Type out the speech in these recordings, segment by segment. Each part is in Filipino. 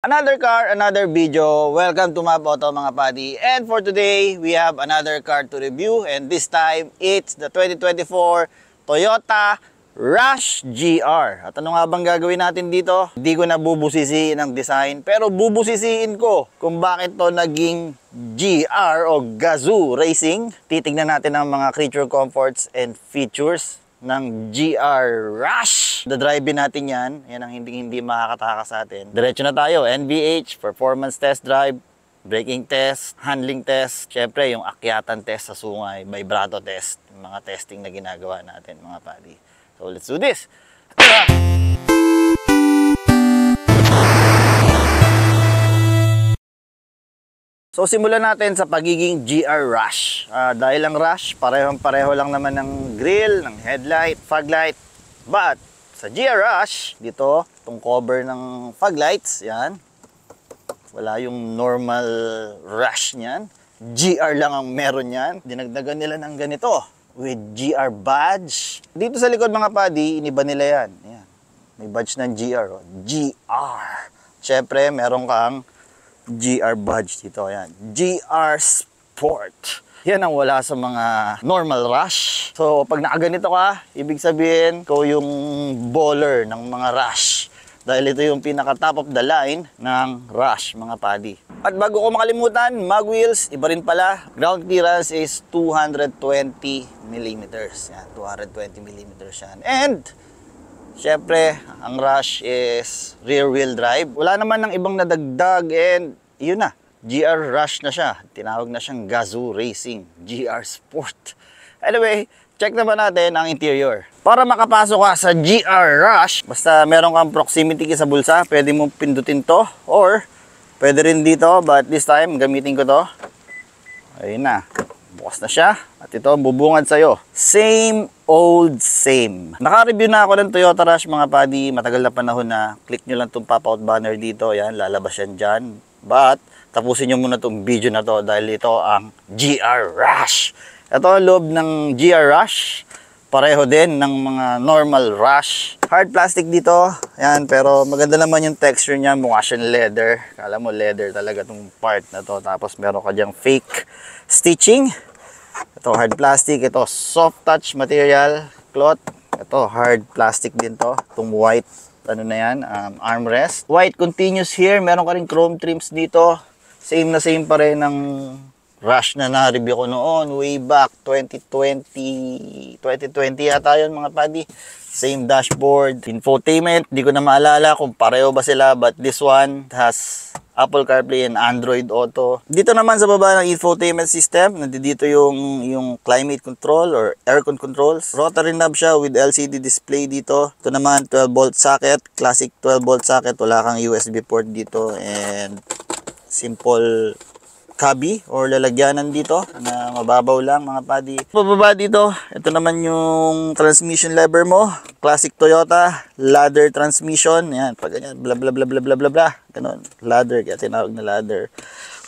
Another car, another video. Welcome to Map Auto mga buddy. And for today, we have another car to review. And this time, it's the 2024 Toyota Rush GR. At ano nga bang gagawin natin dito? Hindi ko na bubusisiin ang design, pero bubusisiin ko kung bakit to naging GR o Gazoo Racing. Titignan natin ang mga creature comforts and features ng GR Rush. Dadrive natin yan. Yan ang hindi makakatakas sa atin. Diretso na tayo. NVH, performance test drive, braking test, handling test, syempre yung akyatan test sa sungay, vibrato test, yung mga testing na ginagawa natin mga buddy. So let's do this! So simulan natin sa pagiging GR Rush. Dahil ang Rush, pareho lang naman ng grill, ng headlight, fog light. But sa GR Rush, dito, itong cover ng fog lights, yan. Wala yung normal Rush niyan. GR lang ang meron yan. Dinagdagan nila ng ganito with GR badge. Dito sa likod mga buddy, iniba nila yan. Ayan. May badge ng GR. Oh. GR. Siyempre, meron kang GR badge dito. Ayan. GR Sport. Yan ang wala sa mga normal Rush. So, pag nakaganito ka, ibig sabihin, ikaw yung baller ng mga Rush. Dahil ito yung pinaka top of the line ng Rush, mga buddy. At bago ko makalimutan, mag wheels, iba rin pala. Ground clearance is 220 mm. Yan, 220 mm yan. And, syempre, ang Rush is rear wheel drive. Wala naman ng ibang nadagdag and yun na. GR Rush na siya. Tinawag na siyang Gazoo Racing. GR Sport. Anyway, check naman natin ang interior. Para makapasok ka sa GR Rush, basta meron kang proximity key sa bulsa, pwede mong pindutin to. Or, pwede rin dito, but this time, gamitin ko to. Ayun na. Bukas na siya. At ito, bubungad sa'yo. Same old same. Naka-review na ako ng Toyota Rush, mga buddy. Matagal na panahon na. Click nyo lang itong pop-out banner dito. Yan, lalabas yan dyan. But, tapusin nyo muna itong video na to dahil ito ang GR Rush. Ito ang loob ng GR Rush. Pareho din ng mga normal Rush. Hard plastic dito. Yan, pero maganda naman yung texture niya. Mukha siyang leather. Kala mo leather talaga itong part na to. Tapos meron ka dyang fake stitching. Ito hard plastic. Ito soft touch material. Cloth. Ito hard plastic din to. Itong white. Ano na yan? Armrest. White continuous here. Meron ka rin chrome trims dito. Same na same pa rin ng Rush na na-review ko noon, way back 2020 yata yun mga buddy. Same dashboard, infotainment, di ko na maalala kung pareho ba sila, but this one has Apple CarPlay and Android Auto. Dito naman sa baba ng infotainment system, nandito yung climate control or aircon controls. Rotary knob siya with LCD display dito. Ito naman 12-volt socket, classic 12-volt socket, wala kang USB port dito, and simple cubby or lalagyanan dito na mababaw lang mga buddy. Pababa dito, ito naman yung transmission lever mo. Classic Toyota, ladder transmission. Yan, pag ganyan, bla bla bla bla bla bla bla. Ganun, ladder, kaya tinawag na ladder.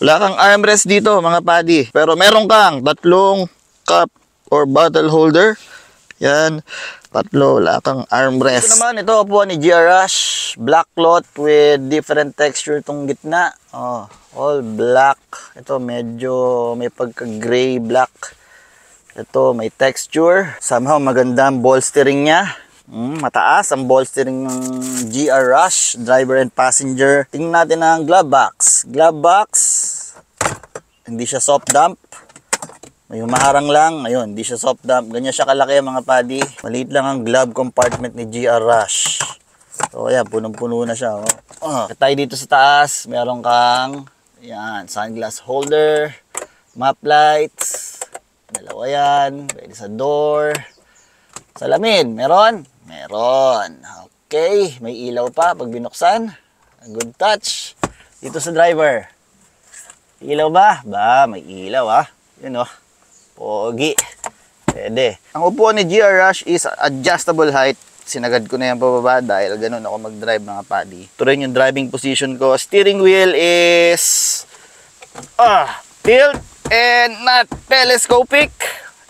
Wala kang armrest dito mga buddy. Pero meron kang tatlong cup or bottle holder. Yan, tatlo, wala kang armrest. Ito naman, ito upuan ni GR Rush. Black cloth with different texture itong gitna. Oh, all black. Ito medyo may pagka-gray black. Ito may texture. Somehow maganda ang bolstering niya. Mataas ang bolstering ng GR Rush. Driver and passenger. Tingnan natin ang glove box. Glove box. Hindi siya soft dump. May humaharang lang. Ayun, hindi siya soft dump. Ganyan siya kalaki mga buddy. Maliit lang ang glove compartment ni GR Rush. So ayan, punong-puno na siya. Tayo dito sa taas, meron kang yan, sunglass holder, map lights, dalawa yan, pwede sa door. Salamin, meron? Meron. Okay, may ilaw pa pag binuksan. Good touch. Dito sa driver. Ilaw ba? Ba, may ilaw Yun pogi. Pwede. Ang upuan ni GR Rush is adjustable height. Sinagad ko na yan pababa dahil ganun ako mag-drive mga buddy. Ito rin yung driving position ko. Steering wheel is tilt and not telescopic.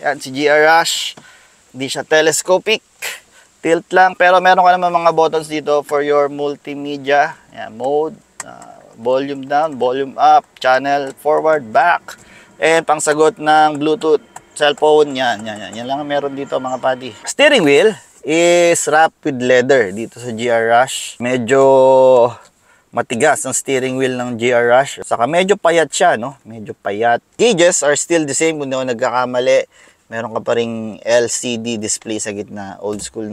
Yan si GR Rush. Hindi siya telescopic. Tilt lang. Pero meron ka naman mga buttons dito for your multimedia. Yan, mode. volume down, volume up, channel forward, back, and pangsagot ng Bluetooth, cellphone, yan lang ang meron dito mga buddy. Steering wheel is wrapped with leather dito sa GR Rush. Medyo matigas ang steering wheel ng GR Rush. Saka medyo payat siya, no? Medyo payat. Gauges are still the same kung di ako nagkakamali. Meron ka pa ring LCD display sa gitna. Old school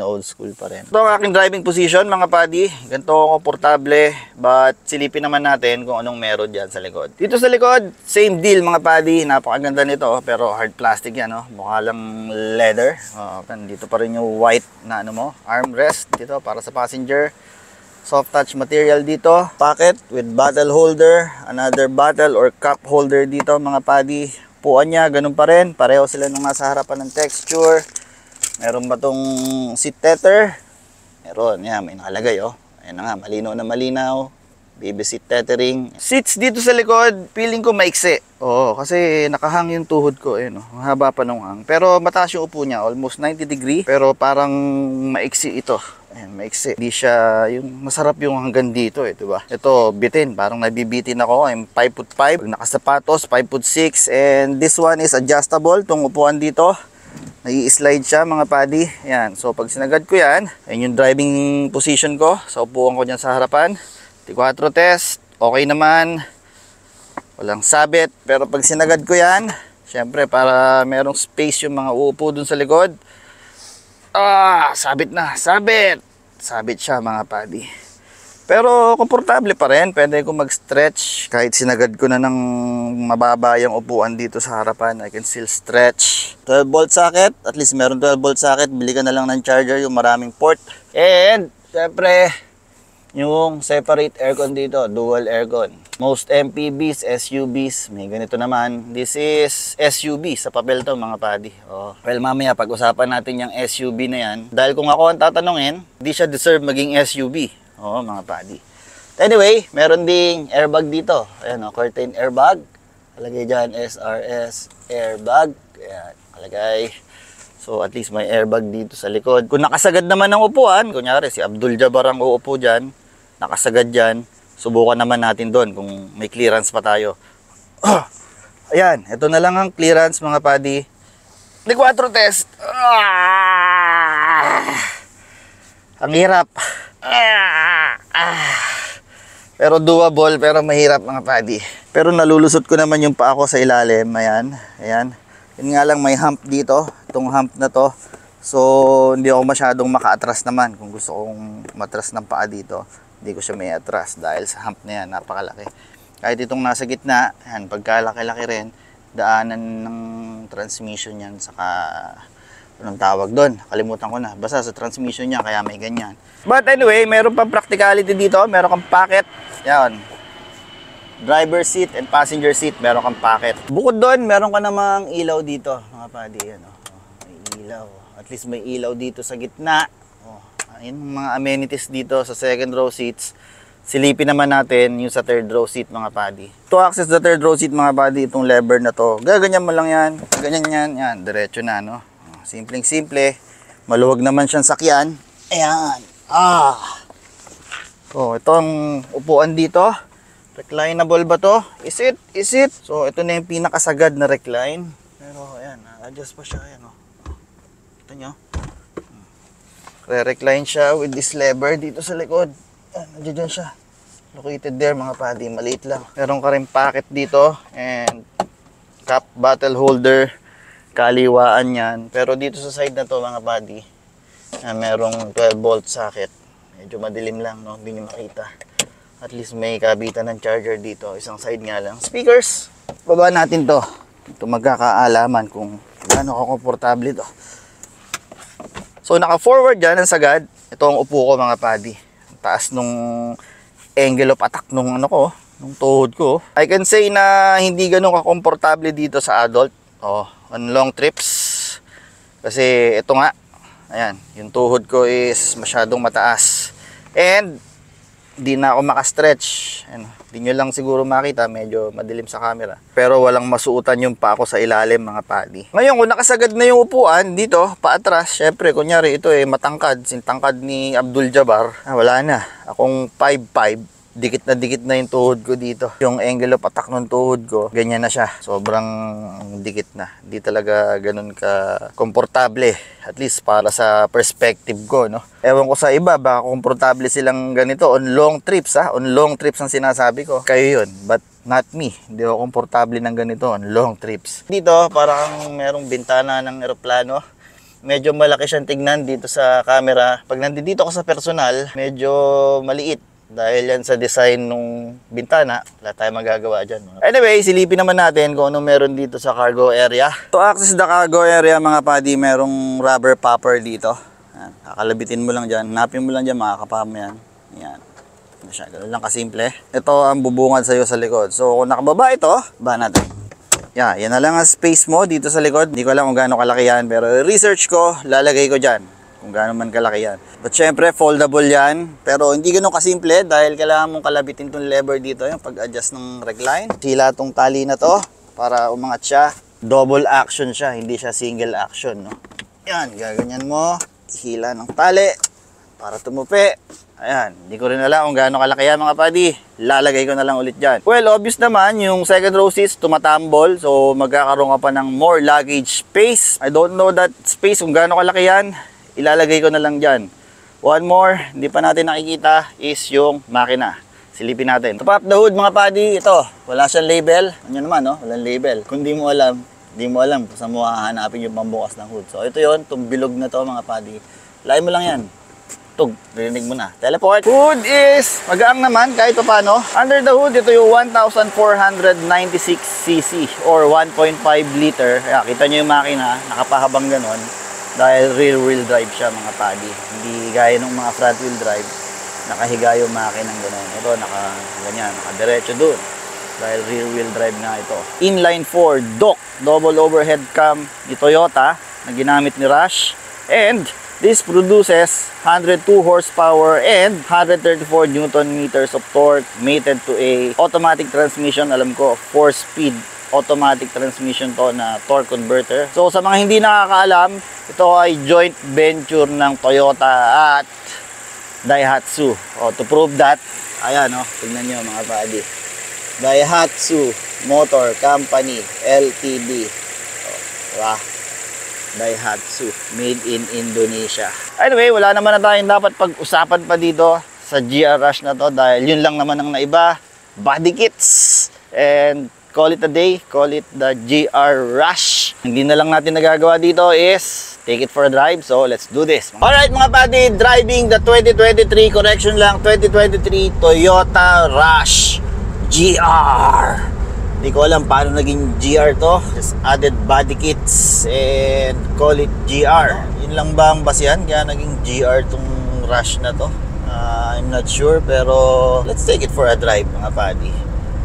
pa rin. Ito ang aking driving position mga buddy. Ganito ako komportable. But silipin naman natin kung anong meron dyan sa likod. Dito sa likod, same deal mga buddy. Napakaganda nito. Pero hard plastic yan. Oh. Mukha lang leather. Dito pa rin yung white na armrest. Dito para sa passenger. Soft touch material dito. Pocket with bottle holder. Another bottle or cup holder dito mga buddy. Puan niya, ganun pa rin. Pareho sila nung nasa harapan ng texture. Meron ba tong seat tether? Meron, yan, may nakalagay, oh. Ayan na nga, malinaw na malinaw. Baby seat tethering. Seats dito sa likod, feeling ko maiksi. Oo, kasi nakahang yung tuhod ko, eh, no? Haba pa nung hang. Pero mataas yung upo niya, almost 90 degree. Pero parang maiksi ito. Ayan, maiksi. Hindi siya, yung masarap yung hanggang dito, eh, diba? Ito, bitin. Parang nabibitin ako. I'm 5'5". Nakasapatos, 5'6". And this one is adjustable. Itong upuan dito. Nai-slide siya mga buddy. Ayan. So, pag sinagad ko yan, ayan yung driving position ko. Sa upuan ko dyan sa harapan. T4 test. Okay naman. Walang sabit. Pero pag sinagad ko yan, syempre para merong space yung mga uupo dun sa likod. Sabit na. Sabit siya mga buddy. Pero komportable pa rin. Pwede ko mag-stretch. Kahit sinagad ko na ng mababa yung upuan dito sa harapan, I can still stretch. 12 volt socket. At least meron 12 volt socket. Bili ka na lang ng charger, yung maraming port. And, syempre, yung separate aircon dito. Dual aircon. Most MPVs, SUVs, may ganito naman. This is SUV. Sa papel to mga buddy. Well, mamaya pag-usapan natin yung SUV na yan. Dahil kung ako ang tatanungin, di siya deserve maging SUV. Mga buddy. Anyway, meron ding airbag dito. Ayan, curtain airbag. Kalagay dyan, SRS airbag. Ayan, kalagay. So, at least may airbag dito sa likod. Kung nakasagad naman ng upuan, kunyari si Abdul Jabbar ang uupo dyan, nakasagad dyan, subukan naman natin doon kung may clearance pa tayo. Ayan, ito na lang ang clearance mga buddy. T4 test. Ang hirap. Pero doable, pero mahirap mga buddy. Pero nalulusot ko naman yung paa ko sa ilalim. Ayan, ayan. Yun nga lang may hump dito. Itong hump na to. So, hindi ako masyadong maka-atras naman. Kung gusto kong matras ng paa dito, hindi ko siya may atras dahil sa hump na yan, napakalaki. Kahit itong nasa gitna, yan, pagkalaki-laki rin, daanan ng transmission yan, saka anong tawag doon, kalimutan ko na. Basta sa transmission niya, kaya may ganyan. But anyway, meron pang practicality dito, meron kang pocket, yan. Driver seat and passenger seat, meron kang pocket. Bukod doon, meron ka namang ilaw dito, mga buddy, yan, may ilaw. At least may ilaw dito sa gitna. Yung mga amenities dito sa second row seats. Silipin naman natin yung sa third row seat mga buddy. To access the third row seat mga buddy, itong lever na to, gaganyan mo lang yan. Ganyan yan, yan, diretso na, no? Simpleng simple. Maluwag naman siyang sakyan. Ayan. Itong upuan dito, reclinable ba to? Is it? Is it? So, ito na yung pinakasagad na recline. Pero, ayan, adjust pa siya, ayan, oh. Ito nyo. Re-recline siya with this lever dito sa likod. Nandiyan siya. Located there mga buddy. Maliit lang. Meron ka rin pocket dito. And cup bottle holder. Kaliwaan yan. Pero dito sa side na to mga buddy, merong 12 volt socket. Medyo madilim lang, no? Hindi nyo makita. At least may kabitan ng charger dito. Isang side nga lang. Speakers. Baba natin to. Ito magkakaalaman kung gaano komportable ito. So, naka-forward dyan ang sagad. Ito ang upo ko mga buddy. Taas nung angle of attack nung nung tuhod ko. I can say na hindi ganun ka-komportable dito sa adult. On long trips. Kasi ito nga, ayan, yung tuhod ko is masyadong mataas. And, di na ako makastretch. Hindi nyo lang siguro makita, medyo madilim sa camera. Pero walang masuutan yung pa ako sa ilalim mga buddy. Ngayon, kung nakasagad na yung upuan dito, paatras, syempre, kunyari ito matangkad. Sintangkad ni Abdul Jabbar, wala na. Akong 5'5", dikit na yung tuhod ko dito. Yung angle of attack ng tuhod ko, ganyan na siya. Sobrang dikit na. Di talaga ganun ka komportable. At least para sa perspective ko, no? Ewan ko sa iba, baka komportable silang ganito on long trips, ha? On long trips ang sinasabi ko. Kayo yun. But not me. Hindi ako komportable ng ganito on long trips. Dito, parang merong bintana ng eroplano. Medyo malaki siyang tignan dito sa camera. Pag nandito ako sa personal, medyo maliit. Dahil yan sa design ng bintana, wala tayong magagawa dyan. Anyway, silipin naman natin kung ano meron dito sa cargo area. To access the cargo area, mga padi, merong rubber popper dito. Yan, kakalabitin mo lang dyan. Hanapin mo lang dyan, makakapa mo yan. Yan. Ganun lang kasimple. Ito ang bubungad sa'yo sa likod. So, kung nakababa ito, ba natin. Yan na lang ang space mo dito sa likod. Hindi ko alam kung gaano kalaki yan, pero research ko, lalagay ko dyan. Kung gaano man kalaki yan. But syempre, foldable yan. Pero hindi ganun kasimple dahil kailangan mong kalabitin tong lever dito, yung pag-adjust ng regline. Sila tong tali na to para umangat siya. Double action siya, hindi siya single action, no? Yan, gaganyan mo. Hila ng tali para tumupi. Ayan, hindi ko rin alam kung gaano kalaki yan, mga padi. Lalagay ko na lang ulit dyan. Well, obvious naman, yung second row seats tumatambol. So, magkakaroon ka pa ng more luggage space. I don't know that space kung gaano kalaki yan. Ilalagay ko na lang dyan. One more, hindi pa natin nakikita, is yung makina. Silipin natin. Top up the hood, mga padi. Ito, wala siyang label. Ano naman, no? Walang label. Kung di mo alam kung saan mo hahanapin yung pambukas ng hood. So, ito yon, itong bilog na to, mga padi. Lain mo lang yan. Tug, rinig mo na. Teleport. Hood is magaang naman kahit pa paano. Under the hood, ito yung 1,496cc or 1.5 liter. Kaya kita nyo yung makina, nakapahabang ganon. Dahil rear wheel drive siya, mga padi. Hindi gaya ng mga front wheel drive, nakahiga yung makina ng ganon. Ito, ganyan, nakadiretso dun. Dahil rear wheel drive nga ito. Inline 4 DOC, double overhead cam ni Toyota na ginamit ni Rush. And this produces 102 horsepower and 134 Newton meters of torque, mated to a automatic transmission. Alam ko, 4-speed automatic transmission to na torque converter. So sa mga hindi nakakaalam, ito ay joint venture ng Toyota at Daihatsu. To prove that, ayan, tingnan nyo, mga padi. Daihatsu Motor Company Ltd. Diba? Daihatsu, made in Indonesia. Anyway, wala naman na tayong dapat pag-usapan pa dito sa GR Rush na to dahil yun lang naman ang naiba, body kits, and call it a day, call it the GR Rush. Hindi na lang natin nagagawa dito is take it for a drive, so let's do this. Alright, mga padi, driving the 2023, correction lang, 2023 Toyota Rush GR. Hindi ko alam paano naging GR to. Just added body kits and call it GR. Yun lang ba ang basihan kaya naging GR tong Rush na to? I'm not sure, pero let's take it for a drive, mga padi.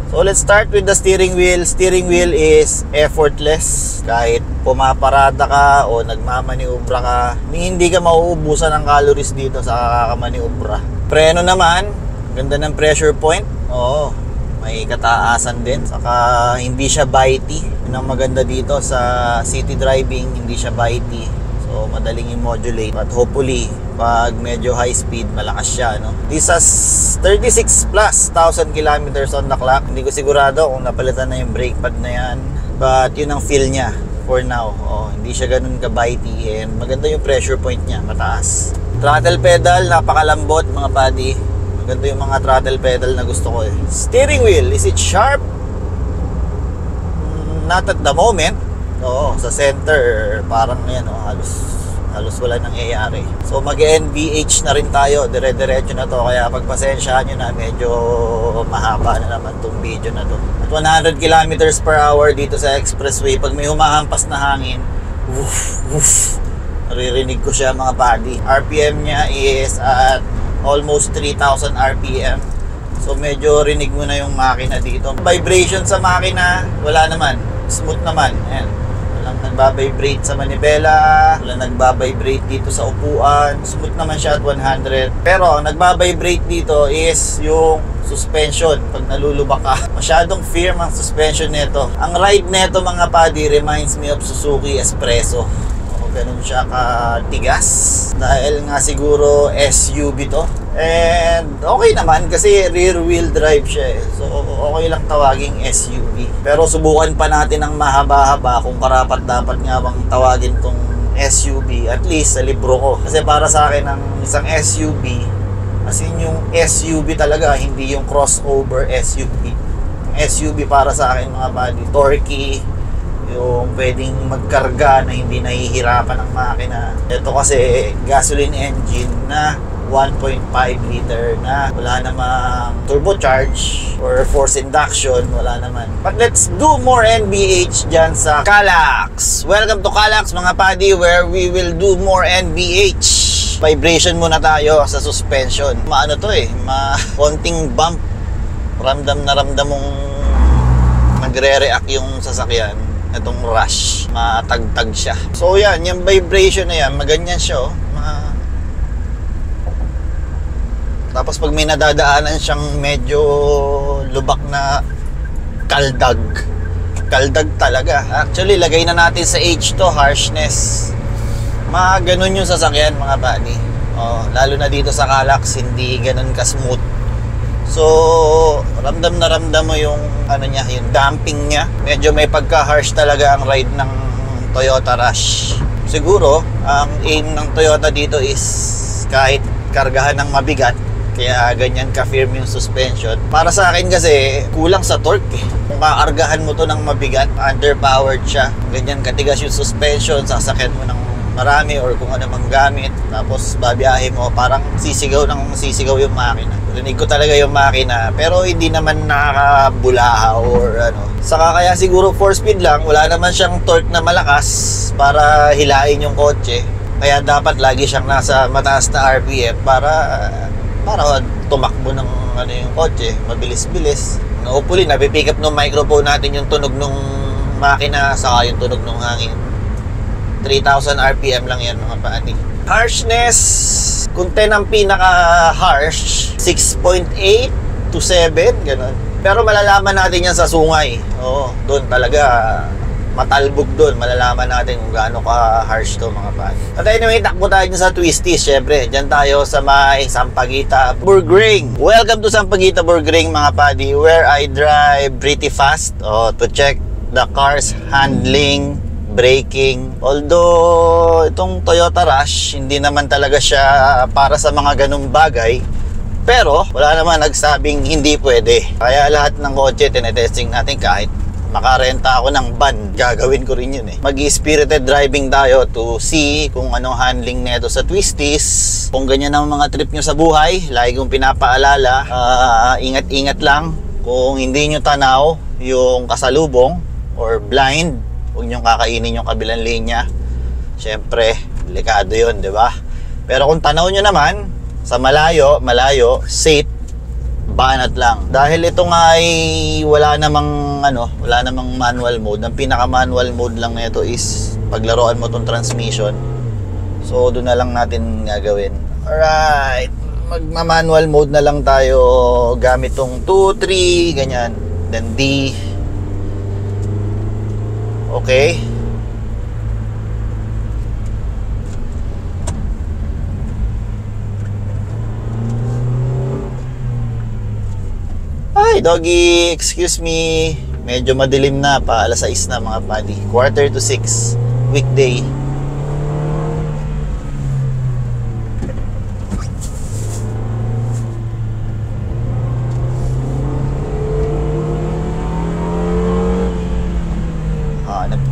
So let's start with the steering wheel. Steering wheel is effortless. Kahit pumaparada ka o nagmamaniubra ka, hindi ka mauubusan ng calories dito sa kakamaniubra. Preno naman, ganda ng pressure point. Oo, may kataasan din. Saka hindi siya bitey. Yun ang maganda dito sa city driving, hindi siya bitey. So madaling i-modulate. But hopefully, pag medyo high speed, malakas siya, no? This has 36 plus 1,000 kilometers on the clock. Hindi ko sigurado kung napalitan na yung brake pad na yan. But yun ang feel niya for now. Hindi siya ganun ka-bitey. And maganda yung pressure point niya, mataas. Throttle pedal, napakalambot, mga padi. Maganda yung mga throttle pedal na gusto ko eh. Steering wheel, is it sharp? Not at the moment. Oo, sa center, parang yan, halos wala nang nangyayari. So mag-NVH na rin tayo, dire-diretso na to. Kaya pagpasensyahan nyo na, medyo mahaba na naman tong video na to. At 100 kilometers per hour dito sa expressway, pag may humahampas na hangin, woof, woof, naririnig ko siya, mga buddy. RPM niya is at almost 3,000 RPM. So medyo rinig mo na yung makina dito. Vibration sa makina, wala naman. Smooth naman. Ayan. Walang nagbabibrate sa manibela, walang nagbabibrate dito sa upuan. Smooth naman siya at 100. Pero ang nagbabibrate dito is yung suspension pag nalulubak ka. Masyadong firm ang suspension nito. Ang ride nito, mga padi, reminds me of Suzuki Espresso. ganun siya katigas. Dahil nga siguro SUV to. And okay naman kasi rear wheel drive siya eh. So okay lang tawaging SUV. Pero subukan pa natin ng mahaba-haba kung karapat dapat nga bang tawagin tong SUV, at least sa libro ko. Kasi para sa akin ang isang SUV, as in yung SUV talaga, hindi yung crossover SUV. SUV para sa akin mga buddy, torquey, yung pwedeng magkarga na hindi nahihirapan ng makina. Ito kasi gasoline engine na 1.5 liter na wala namang turbocharge or force induction, wala naman. But let's do more NBH dyan sa Calax. Welcome to Calax mga buddy, where we will do more NBH. Vibration muna tayo sa suspension. Maano to eh, konting bump. Ramdam na ramdam mong nagre-react yung sasakyan. Itong rush, matagtag siya. So yan, yung vibration na yan, maganyan siya oh. Tapos pag may nadadaanan siyang medyo lubak na kaldag talaga. Actually, lagay na natin sa H to, harshness. Ganun yung sasakyan mga buddy. Lalo na dito sa Calax, hindi ganun ka-smooth. So, ramdam na ramdam mo yung niya, yung damping niya. Medyo may pagka-harsh talaga ang ride ng Toyota Rush. Siguro, ang aim ng Toyota dito is kahit kargahan ng mabigat, kaya ganyan ka-firm yung suspension. Para sa akin kasi, kulang sa torque eh. Kung kaargahan mo to ng mabigat, underpowered siya. Ganyan katigas yung suspension, sasakyan mo ng marami or kung ano mang gamit. Tapos babiyahe mo, parang sisigaw yung makina. Rinig ko talaga yung makina, pero hindi naman nakakabulaha or ano. Saka kaya siguro 4-speed lang, wala naman siyang torque na malakas para hilain yung kotse. Kaya dapat lagi siyang nasa mataas na RPM para tumakbo ng yung kotse, mabilis-bilis. Hopefully, napipick up ng microphone natin yung tunog ng makina saka yung tunog ng hangin. 3,000 RPM lang yan mga paani. Harshness, kung 10 ang pinaka-harsh, 6.8 to 7, ganun. Pero malalaman natin yan sa sungay. Doon talaga matalbog doon, malalaman natin kung gaano ka-harsh to mga paani. At anyway, takbo tayo sa Twisties. Syempre, dyan tayo sa may Sampaguita, Burgring. Welcome to Sampaguita, Burgring mga padi, where I drive pretty fast to check the car's handling, braking. Although itong Toyota Rush, hindi naman talaga siya para sa mga ganung bagay. Pero wala naman nagsabing hindi pwede. Kaya lahat ng kotse tinetesting natin, kahit makarenta ako ng van, gagawin ko rin yun eh. Mag-spirited driving tayo to see kung anong handling neto sa Twisties. Kung ganyan ang mga trip nyo sa buhay, lagi kong pinapaalala, ingat-ingat lang. Kung hindi nyo tanaw yung kasalubong or blind, huwag nyo kakainin yung kabilang linya. Siyempre, delikado yun, di ba? Pero kung tanaw nyo naman, sa malayo, safe, banat lang. Dahil ito nga ay wala namang manual mode. Ang pinaka-manual mode lang nito is paglaruan mo tong transmission. So doon na lang natin gagawin. Alright, magma-manual mode na lang tayo gamit tong 2, 3, ganyan. Then D. Okay. Hi doggy, excuse me. Medyo madilim na pa, alas 6 na mga buddy. 5:45, weekday.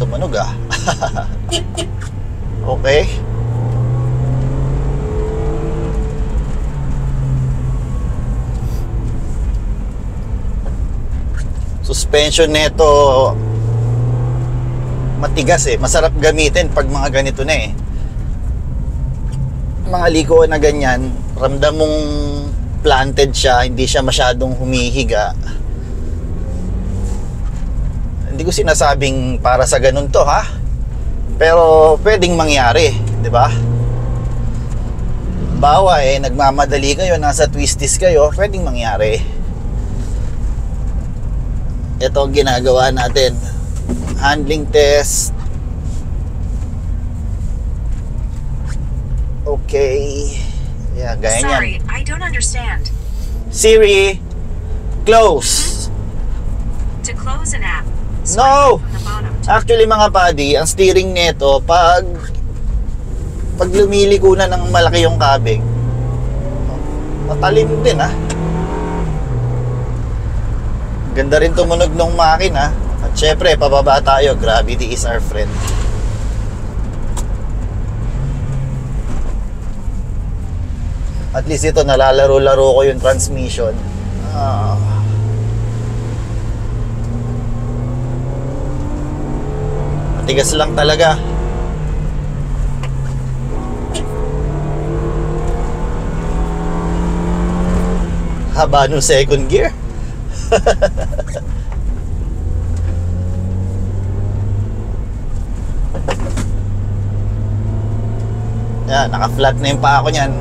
Tumunog ah. Okay. Suspension nito matigas eh. Masarap gamitin pag mga ganito na eh. Mga liko na ganyan, ramdam mong planted siya, hindi siya masyadong humihiga. Hindi ko sinasabing para sa ganun to ha, pero pwedeng mangyari, di ba? Bawa eh, nagmamadali kayo, nasa Twisties kayo, pwedeng mangyari. Ito ang ginagawa natin, handling test. Okay. Yeah, gaya niyan. Sorry, I don't understand. Siri, close. To close an app, No! swipe from the bottom to Actually mga buddy, ang steering nito pag lumiliko na ng malaki yung kabig, matalim din ah. Ganda rin tumunog ng makina. At syempre, pababa tayo. Gravity is our friend. At least ito, nalalaro-laro ko yung transmission. Matigas lang talaga. Haba nung second gear. Yan, naka-flat na yung paa ko niyan.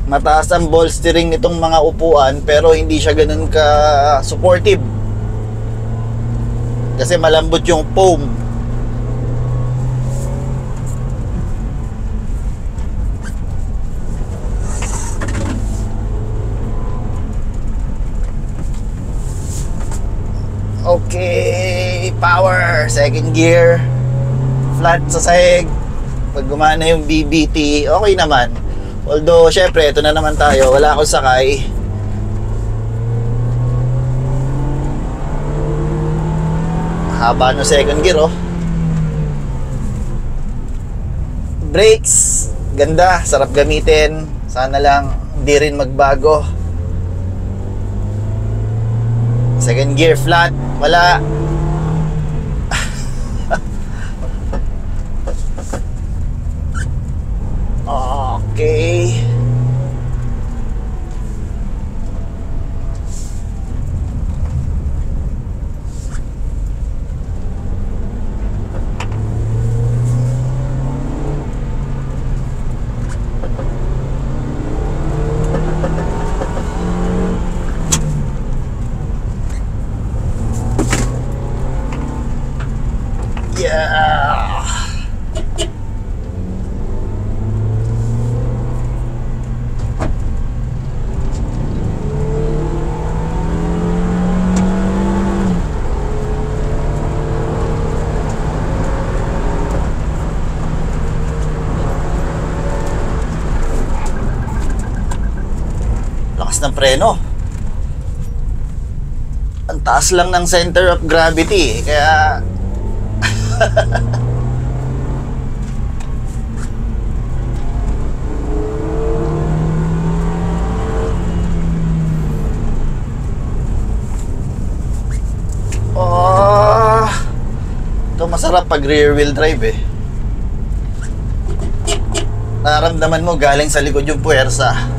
Mataas ang ball steering nitong mga upuan pero hindi siya ganun ka supportive. Kasi malambot yung foam. Okay, power, second gear, flat sa sahig. Pag gumana yung BBT, okay naman. Although, syempre, ito na naman tayo. Wala akong sakay. Haba no second gear, oh. Brakes, ganda, sarap gamitin. Sana lang hindi rin magbago. Second gear, flat, wala. Okay. Yeah. Lakas ng preno. Ang taas lang ng center of gravity, kaya ito masarap pag rear wheel drive eh. Nararamdaman mo galing sa likod yung puwersa.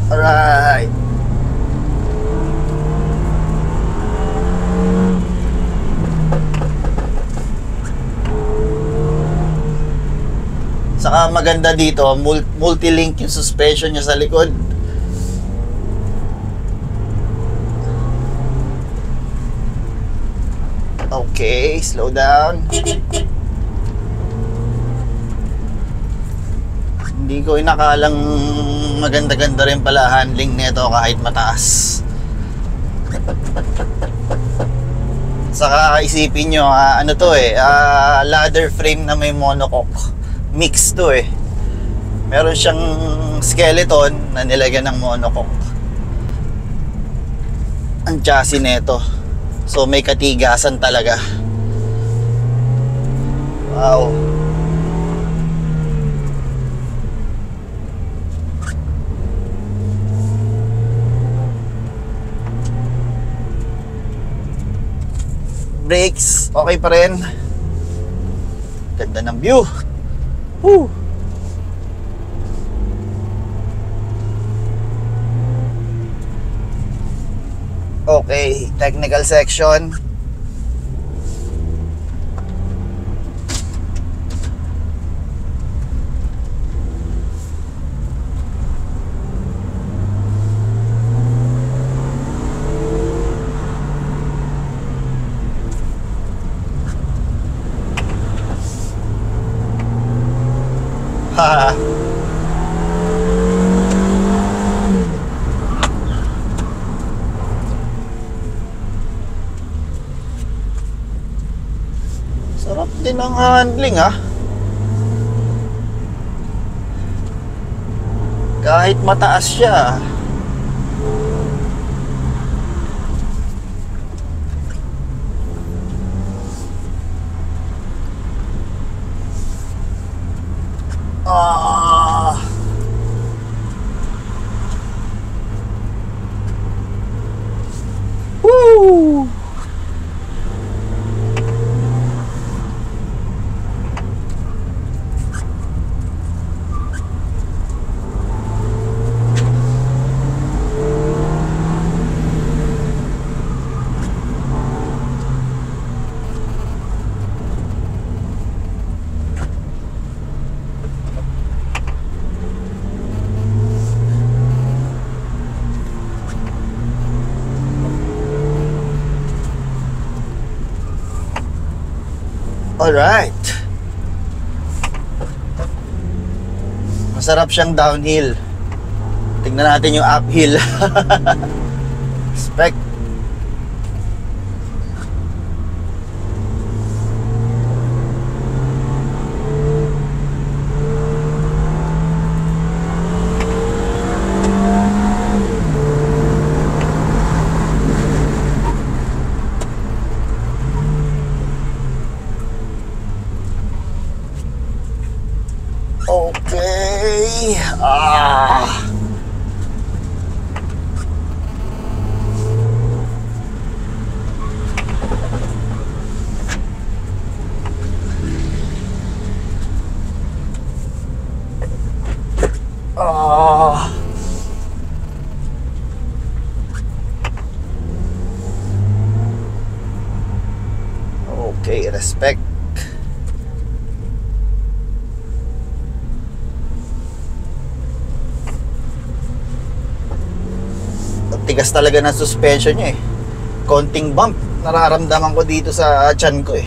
Alright. Saka maganda dito, multi-link yung suspension niya sa likod. Okay, slow down. Hindi ko inakalang maganda-ganda rin pala handling nito kahit mataas. Saka isipin nyo, ano to eh, ladder frame na may monocoque. Mix to eh. Meron siyang skeleton na nilagyan ng monocoque. Ang chassis nito. So may katigasan talaga. Wow. Brakes, okay pa rin. Ganda ng view. Woo. Okay, technical section. Ha. Sarap din ang handling, ha. Kahit mataas siya. Ah. Woo. Alright. Masarap siyang downhill. Tingnan natin yung uphill. Spec. Okay. Okay, respect. Tigas talaga ng suspension niya eh. Konting bump nararamdaman ko dito sa tiyan ko eh.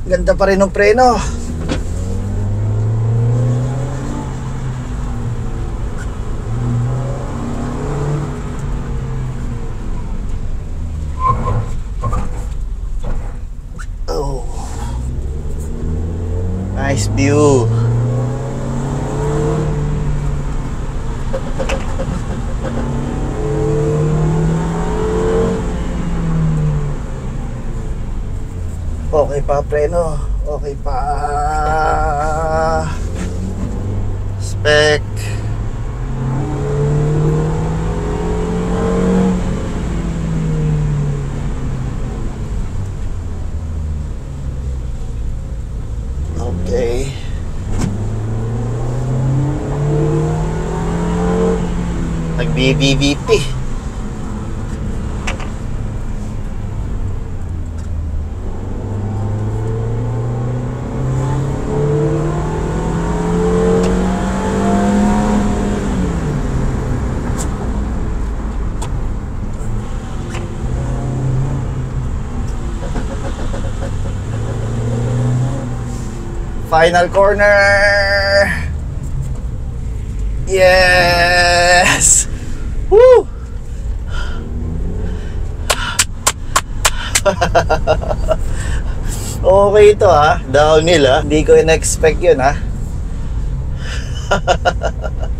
Ganda pa rin ng preno. Oh. Nice view. Okay pa preno, okay pa. Spec. Okay. Nag-BVVP. Final corner. Yes. Woo. Okay ito ha. Downhill ha. Hindi ko in-expect yun ha.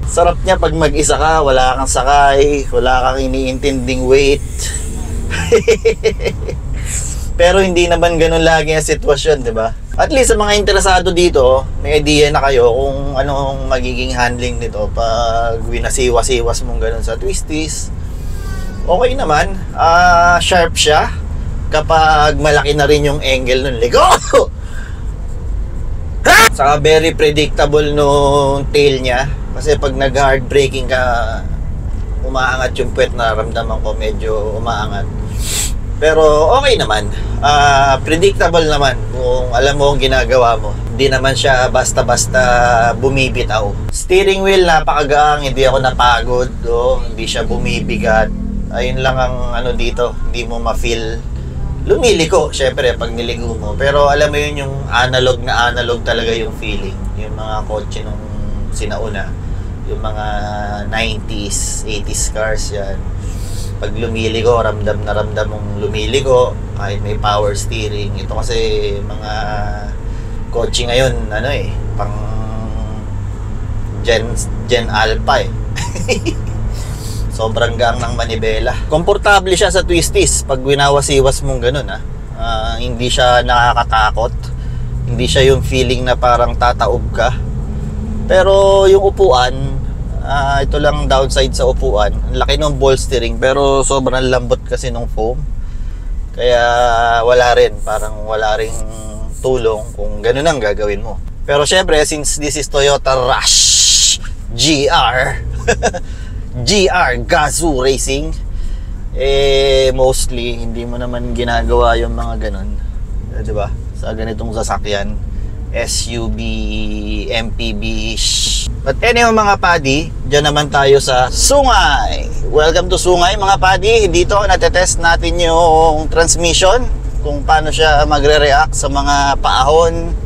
Sarap niya pag mag-isa ka, wala kang sakay, wala kang iniintinding weight. Pero hindi naman ganun lagi ang sitwasyon, di ba? At least sa mga interesado dito, may idea na kayo kung anong magiging handling nito pag winasiwas-iwas mong ganun sa twisties. Okay naman, sharp siya kapag malaki na rin yung angle ng ligo. Saka very predictable nung tail niya. Kasi pag nag-hard braking ka, umaangat yung puwet, nararamdaman ko medyo umaangat. Pero okay naman. Predictable naman kung alam mo ang ginagawa mo. Hindi naman siya basta-basta bumibitaw. Steering wheel, napakagaang, hindi ako napagod. Hindi siya bumibigat. Ayun lang ang ano dito, hindi mo ma-feel. Lumiliko, syempre, pag niligo mo. Pero alam mo yun, yung analog na analog talaga yung feeling. Yung mga kotse nung sinauna. Yung mga 90s, 80s cars yan. Pag lumiliko, ramdam na ramdam mong lumiliko. Kahit may power steering. Ito kasi mga kotse ngayon, ano eh, pang Gen Alpha eh. Sobrang gang ng manibela. Komportable siya sa twisties pag winawasiwas mong ganun ha. Hindi siya nakakatakot. Hindi siya yung feeling na parang tataob ka. Pero yung upuan, ito lang downside sa upuan. Ang laki ng bolstering pero sobrang lambot kasi ng foam. Kaya wala rin, parang wala ring tulong kung ganun ang gagawin mo. Pero syempre, since this is Toyota Rush GR GR Gazoo Racing, mostly hindi mo naman ginagawa yung mga ganun, diba? Sa ganitong sasakyan, SUV, MPV. But anyway mga padi, dyan naman tayo sa Sungay. Welcome to Sungay mga padi. Dito natetest natin yung transmission, kung paano siya magre-react sa mga paahon.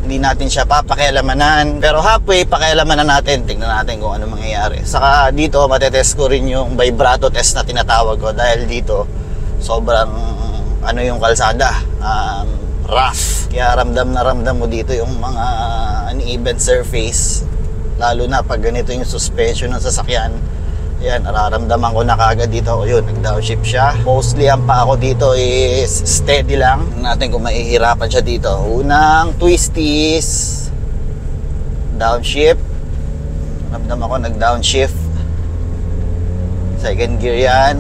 Hindi natin siya papakialamanan, pero halfway pakialamanan natin. Tingnan natin kung ano mangyayari. Saka dito matetest ko rin yung vibrato test na tinatawag ko, dahil dito sobrang ano yung kalsada, rough. Kaya ramdam na ramdam mo dito yung mga uneven surface, lalo na pag ganito yung suspension ng sasakyan. Yan, nararamdaman ko na kagad dito. O yun, nag-downshift siya. Mostly ang pa ako dito is steady lang. Tingnan natin kung mahihirapan siya dito. Unang twisties, downshift. Ramdam ako nag-downshift. Second gear yan.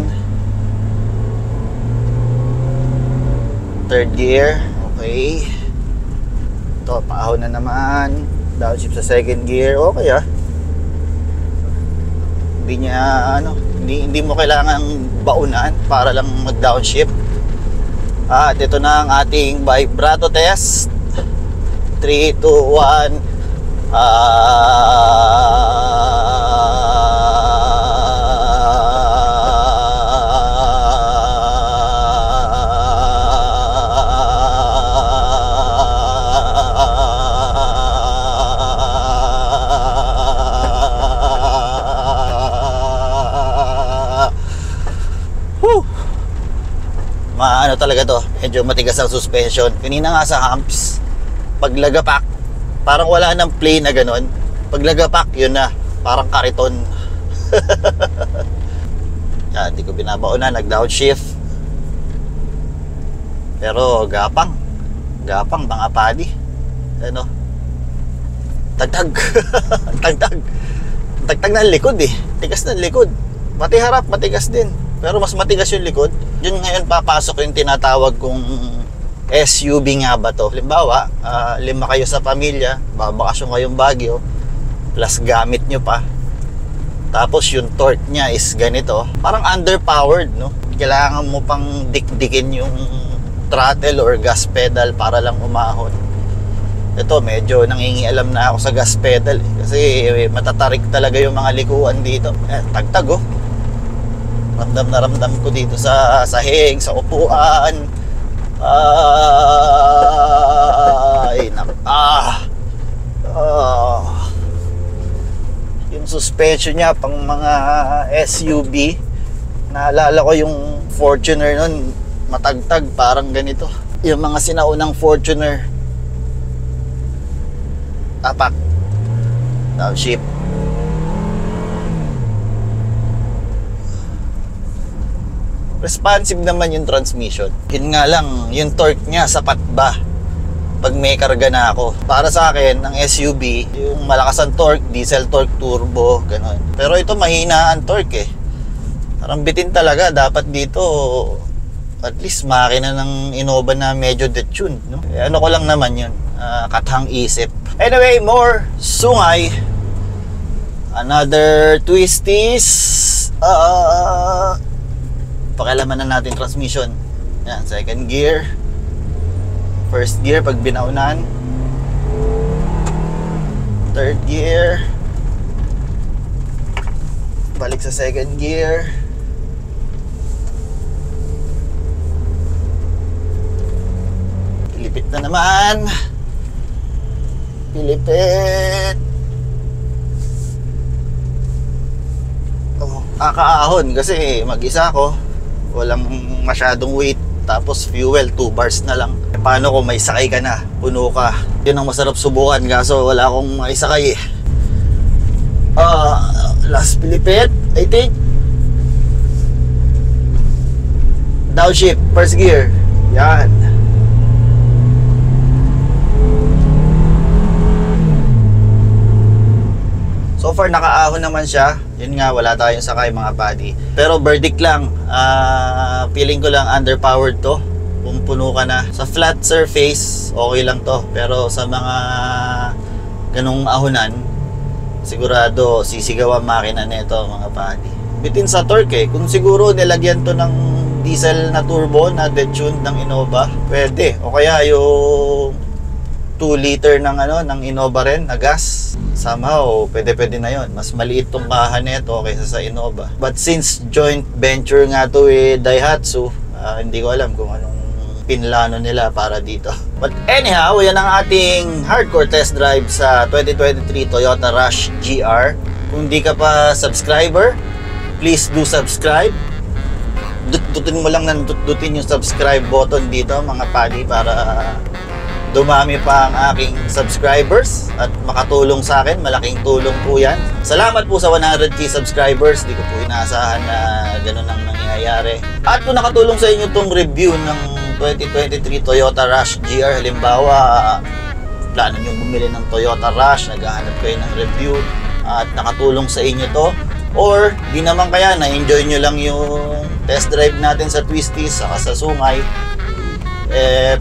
Third gear. Okay. Ito, paahon na naman. Downshift sa second gear. Okay ah. Hindi niya hindi mo kailangan baunan para lang mag-downshift. At ito na ang ating vibrato test. 3, 2, 1. Maano talaga to, medyo matigas ang suspension. Kanina nga sa humps, pag lagapak, parang wala nang play na ganun. Pag lagapak, yun na, parang kariton. Yan, di ko binabaon na, nag-downshift. Pero gapang mga padi. Ano? Tagtag. Tagtag na ang likod eh. Tigas na ang likod. Pati harap, matigas din. Pero mas matigas yung likod. Yun ngayon papasok yung tinatawag kong SUV nga ba to. Halimbawa, 5 kayo sa pamilya, babakasyon kayong Baguio, plus gamit nyo pa. Tapos yung torque nya is ganito. Parang underpowered, no? Kailangan mo pang dikdikin yung throttle or gas pedal para lang umahon. Ito, medyo nangingialam na ako sa gas pedal eh. Kasi matatarik talaga yung mga likuan dito. Tagtag oh. Ramdam na ramdam ko dito sa sahig, sa upuan. suspension niya pang mga SUV. Naalala ko yung Fortuner nun, matagtag, parang ganito. Yung mga sinaunang Fortuner. Tapak. Downshift. Responsive naman yung transmission. Yun nga lang, yung torque niya sapat ba pag may karga na ako. Para sa akin, ang SUV, yung malakas ang torque, diesel torque, turbo, gano'n. Pero ito mahina ang torque eh. Parang bitin talaga. Dapat dito, at least makina ng Innova na medyo detune, no? Ano ko lang naman yun, kathang isip. Anyway, more sungay. Another twisties. Pakialaman na natin transmission. Yan, second gear. First gear pag binaunan. Third gear. Balik sa second gear. Pilipit na naman. Pilipit. Oh, kakaahon kasi mag-isa ako. Walang masyadong weight. Tapos fuel, 2 bars na lang. Paano kung may sakay ka na? Puno ka. Yun ang masarap subukan. Kaso wala akong maisakay eh. Last pilipit, I think. Downshift, first gear. Yan. So far nakaahon naman siya. Yun nga, wala tayong sakay mga buddy. Pero verdict lang, feeling ko lang underpowered to. Kung puno ka na sa flat surface, okay lang to. Pero sa mga ganung ahonan, sigurado sisigaw ang makina nito mga buddy. Bitin sa torque eh. Kung siguro nilagyan to ng diesel na turbo na detuned ng Innova, pwede. O kaya yung 2 liter ng Innova rin na gas, somehow pwede na yon. Mas maliit tong kahan nito kaysa sa Innova. But since joint venture nga to with Daihatsu, hindi ko alam kung anong pinlano nila para dito. But anyhow, yan ang ating hardcore test drive sa 2023 Toyota Rush GR. Kung di ka pa subscriber, please do subscribe. Dutin mo lang ng dutin yung subscribe button dito mga buddy para dumami pa ang aking subscribers at makatulong sa akin. Malaking tulong po yan. Salamat po sa 100k subscribers. Di ko po inaasahan na ganun ang nangyayari. At kung nakatulong sa inyo itong review ng 2023 Toyota Rush GR, halimbawa plano nyo bumili ng Toyota Rush, naghahanap kayo ng review at nakatulong sa inyo to, or di naman kaya na-enjoy nyo lang yung test drive natin sa Twisties saka sa Sungay,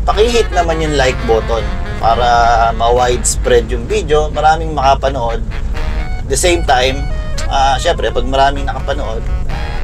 pakihit naman yung like button para ma-widespread yung video, maraming makapanood. At the same time, syempre pag maraming nakapanood,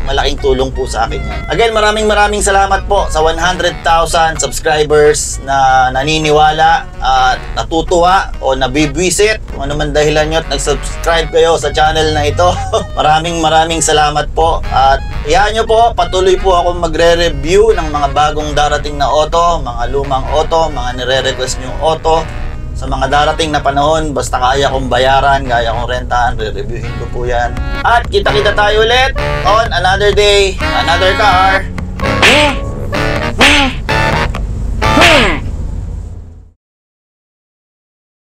malaking tulong po sa akin yan. Again, maraming salamat po sa 100,000 subscribers na naniniwala at natutuwa o nabibwisit, kung ano man dahilan nyo at nag-subscribe kayo sa channel na ito. maraming salamat po. At iyan nyo po, patuloy po akong magre-review ng mga bagong darating na auto, mga lumang auto, mga nire-request nyong auto. Sa mga darating na panahon, basta kaya kong bayaran, kaya kong rentahan, re-reviewin ko po yan. At kita-kita tayo ulit on another day, another car.